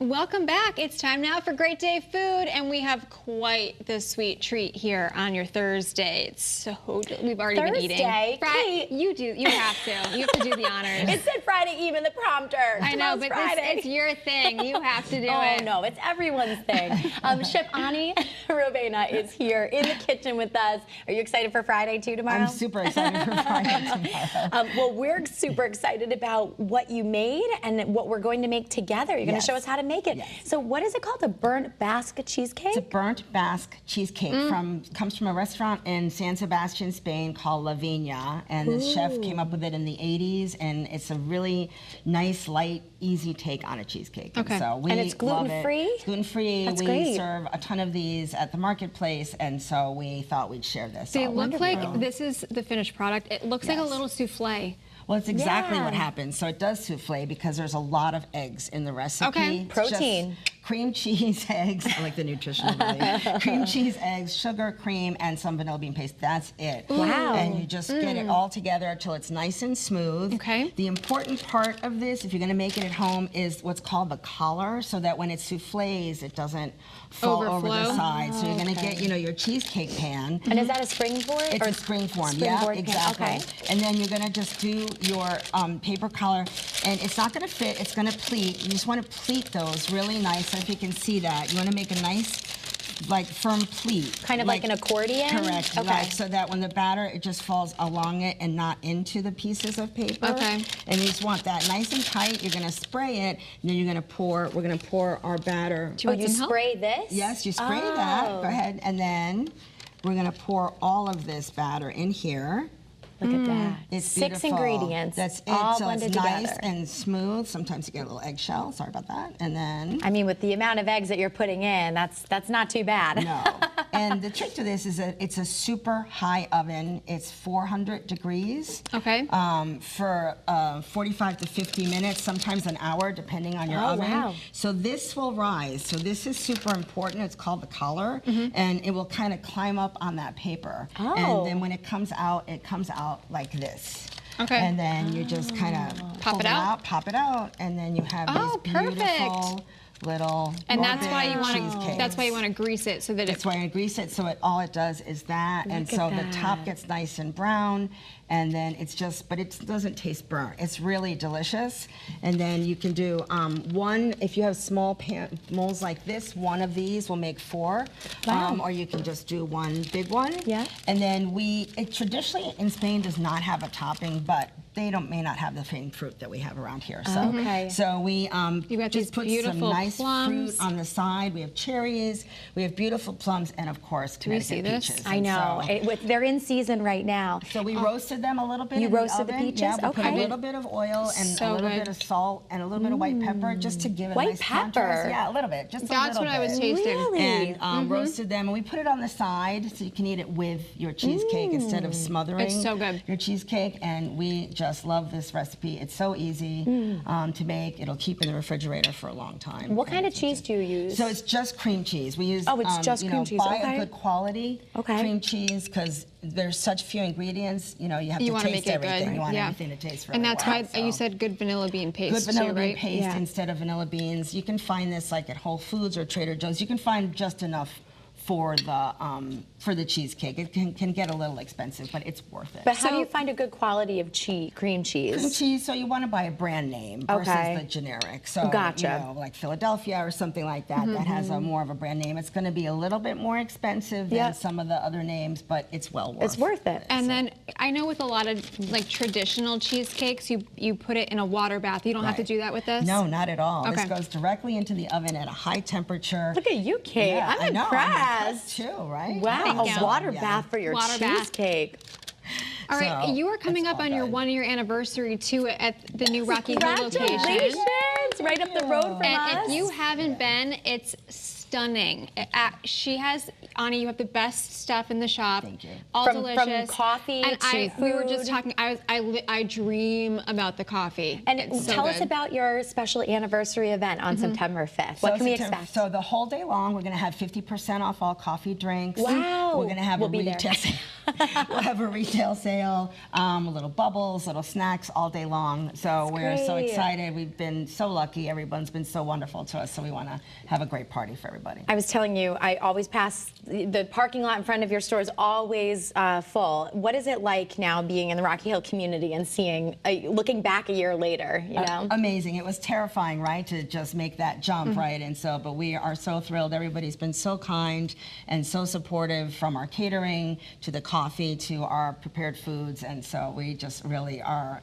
Welcome back. It's time now for Great Day Food, and we have quite the sweet treat here on your Thursday. It's so we've already been eating. Thursday? You do. You have to. You have to do the honors. It said Friday Eve in the prompter. I know, but it's your thing. You have to do it. Oh no, it's everyone's thing. Chef Ani Robaina is here in the kitchen with us. Are you excited for Friday too tomorrow? I'm super excited for Friday tomorrow. Well, we're super excited about what you made and what we're going to make together. You're going to show us how to make it. Yes. So what is it called? A burnt bask cheesecake? It's a burnt bask cheesecake comes from a restaurant in San Sebastian, Spain called Robaina, and the chef came up with it in the 80s, and it's a really nice, light, easy take on a cheesecake. Okay. And so we it's gluten-free? It's gluten-free. That's we great. serve a ton of these at the marketplace, and so we thought we'd share this. They look like this is the finished product. It looks like a little souffle. Well, it's exactly what happens. So it does souffle because there's a lot of eggs in the recipe. Okay. It's Protein. just cream cheese, eggs. I like the nutritional value. Cream cheese, eggs, sugar, cream, and some vanilla bean paste. That's it. Wow. And you just get it all together until it's nice and smooth. Okay. The important part of this, if you're going to make it at home, is what's called the collar, so that when it souffles, it doesn't fall over the Overflow. side. So you're going to get, your cheesecake pan. And is that a springboard? It's a spring form, yeah, springboard pan, exactly. okay. And then you're gonna just do your paper collar, and it's not gonna fit, it's gonna pleat. You just wanna pleat those really nice, and if you can see that, you wanna make a nice, like, firm pleat. Kind of like an accordion? Correct, Okay. right, so that when the batter, it just falls along it and not into the pieces of paper. Okay. And you just want that nice and tight. You're gonna spray it, and then we're gonna pour our batter. Oh, you spray this? Yes, you spray that. Go ahead. And then we're going to pour all of this batter in here. Look at that. It's 6 beautiful. ingredients. That's it. All so blended it's together. nice and smooth. Sometimes you get a little eggshell. Sorry about that. And then. I mean, with the amount of eggs that you're putting in, that's not too bad. No. And the trick to this is that it's a super high oven. It's 400 degrees. Okay. For 45 to 50 minutes, sometimes an hour, depending on your oven. Wow. So this will rise. So this is super important. It's called the collar, and it will kind of climb up on that paper. Oh. And then when it comes out like this. Okay. And then you just kind of Pop it out? pop it out, and then you have these beautiful little And that's why you want cheesecakes. to. That's why you want to grease it so that That's why I grease it, so all it does is that, and so the top gets nice and brown, and then it's just, but it doesn't taste burnt. It's really delicious. And then you can do one, if you have small molds like this, one of these will make 4. Wow. Or you can just do one big one. Yeah. And then it traditionally in Spain does not have a topping, but they may not have the same fruit that we have around here. So, Okay. so we got just these put some beautiful nice plums. fruit on the side. We have cherries, we have beautiful plums, and of course, Connecticut see this? peaches. I And know. So, They're in season right now. so we roasted them a little bit. You in roasted the oven. peaches? Yeah, we put a Okay. little bit of oil and So a little good. bit of salt and a little bit of white pepper, just to give it White a nice pepper? contrast. Yeah, a little bit, just That's a little what I was bit. tasting. Really? And roasted them, and we put it on the side so you can eat it with your cheesecake instead of smothering It's so good. your cheesecake. And we just love this recipe. It's so easy to make. It'll keep in the refrigerator for a long time. What kind of cheese do you use? So it's just cream cheese. We use, Oh, it's just cream cheese, buy okay. a good quality Okay. cream cheese, because there's such few ingredients. You have You to want to taste make it everything. good. You want yeah. everything to taste really And that's well. why you said good vanilla bean paste Good vanilla too, bean right? paste Yeah. instead of vanilla beans. You can find this like at Whole Foods or Trader Joe's. You can find just enough for the cheesecake. It can get a little expensive, but it's worth it. But how do you find a good quality of cream cheese? Cream cheese, so you want to buy a brand name versus Okay. the generic. So, Gotcha. like Philadelphia or something like that, that has a more of a brand name. It's going to be a little bit more expensive than some of the other names, but it's well worth it. It's worth it. And then I know with a lot of like traditional cheesecakes, you put it in a water bath. You don't have to Right. do that with this? No, not at all. Okay. This goes directly into the oven at a high temperature. Look at you, Kate. Yeah, I'm I know, impressed. too, right? Wow, Thank a you. water Yeah. bath for your Water bath. cheesecake. All right, So, you are coming it's up all on your good. 1-year anniversary too at the new Rocky Hill location. Congratulations! Right up the road from And us. if you haven't been, it's stunning. She has, Ani, you have the best stuff in the shop. Thank you. All From delicious. coffee and to we were just food. talking, I dream about the coffee. And It's so tell us good. about your special anniversary event on September 5th. What can we expect? So the whole day long, we're going to have 50% off all coffee drinks. Wow. We're going to have We'll a be there. retest. We'll have a retail sale, little bubbles, little snacks all day long. So we're so great. excited. We've been so lucky. Everyone's been so wonderful to us. So we want to have a great party for everybody. I was telling you, I always pass the parking lot in front of your store is always full. What is it like now being in the Rocky Hill community and seeing, looking back a year later, you know? Amazing. It was terrifying, right, to just make that jump, right? And so, but we are so thrilled. Everybody's been so kind and so supportive, from our catering to the coffee to our prepared foods. And so we just really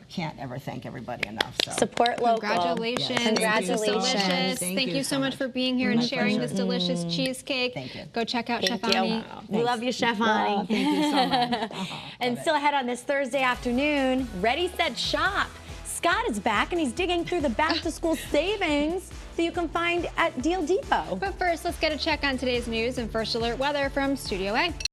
can't ever thank everybody enough. So. Support local. Congratulations. Yes. Congratulations. This is delicious. Thank Thank you you so so much much. for being here and My sharing pleasure. this delicious cheesecake. Thank you. Go check out Chef Thank you. Ani. We love you, Chef Ani. Oh, thank you so much. And still ahead on this Thursday afternoon, Ready, Set, Shop. Scott is back and he's digging through the back-to-school savings that you can find at Deal Depot. But first, let's get a check on today's news and first alert weather from Studio A.